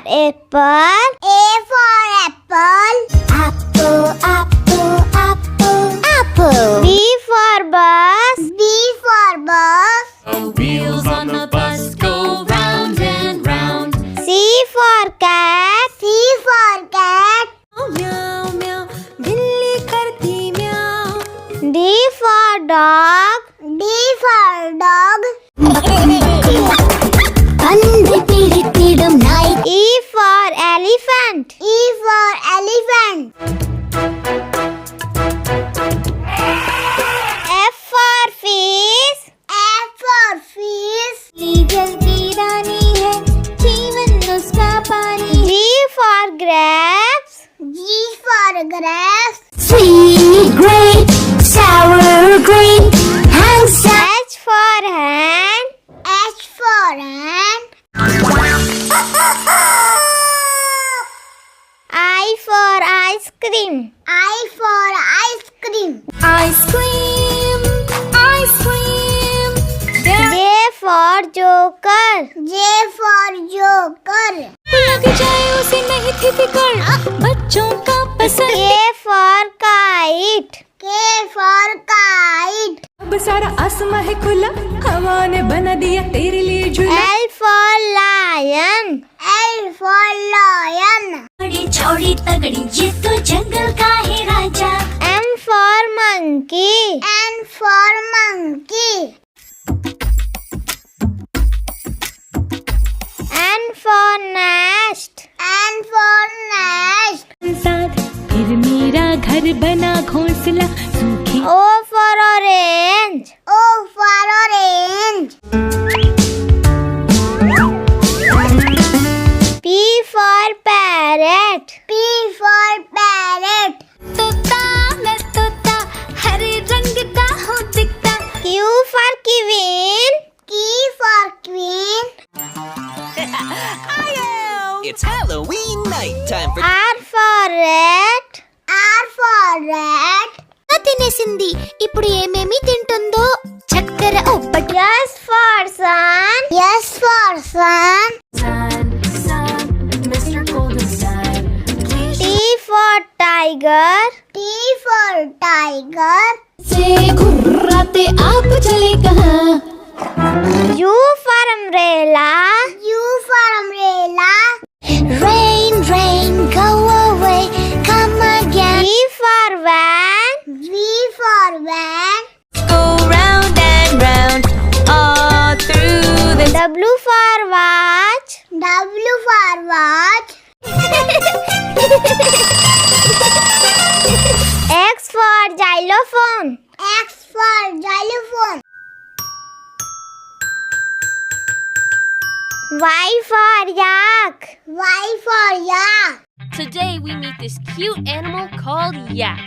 apple. A for apple. Apple, apple, apple. Apple. B for bus. B for bus. The wheels on the bus go round and round. C for cat. C for cat. Meow, meow, billi karti meow. D for dog. D for dog. Pandai pirittidum night. E for elephant. E for elephant. F for fish. F for fish. जल की रानी है जीवन उसका पानी. G for grapes. G for grapes. Sweet grape, sour grape, handsome. H for hand. H for hand. I for ice cream. I for ice cream. Ice cream, ice cream. J for joker. J for joker. लग जाए उसे नहीं थी फिक्र बच्चों का पसंद. K for kite. K for kite. अब सारा आसमां है खुला हवा ने बना दिया तेरे लिए झूला. L for lion. L for lion. बड़ी चौड़ी तगड़ी ये तो जंगल का है राजा. M for monkey. N for monkey. N for nest. N for nest. साथ फिर मेरा घर बना घोंसला सूखी. O for orange. O for orange. P for parrot. P for parrot. तोता मैं तोता हरे रंग का हूँ दिखता. Q for queen. Q for queen. It's Halloween night time for R for rat. R for rat. తినేసింది ఇప్పుడు ఏమేమి తింటుందో చక్కెర ఒబ్బటి. S for sun. S for sun. T for tiger. T for tiger. से घुर्राते आप चले कहाँ. U for umbrella. U for umbrella. Rain, rain, go away, come again. V for van. V for van. Go round and round, all through the. W for watch. W for watch. X for xylophone. X for xylophone. Y for yak. Y for yak. Today we meet this cute animal called Yak.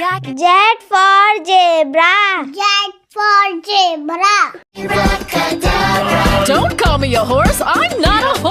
Yak Z for zebra. Z for zebra. Don't call me a horse. I'm not a horse.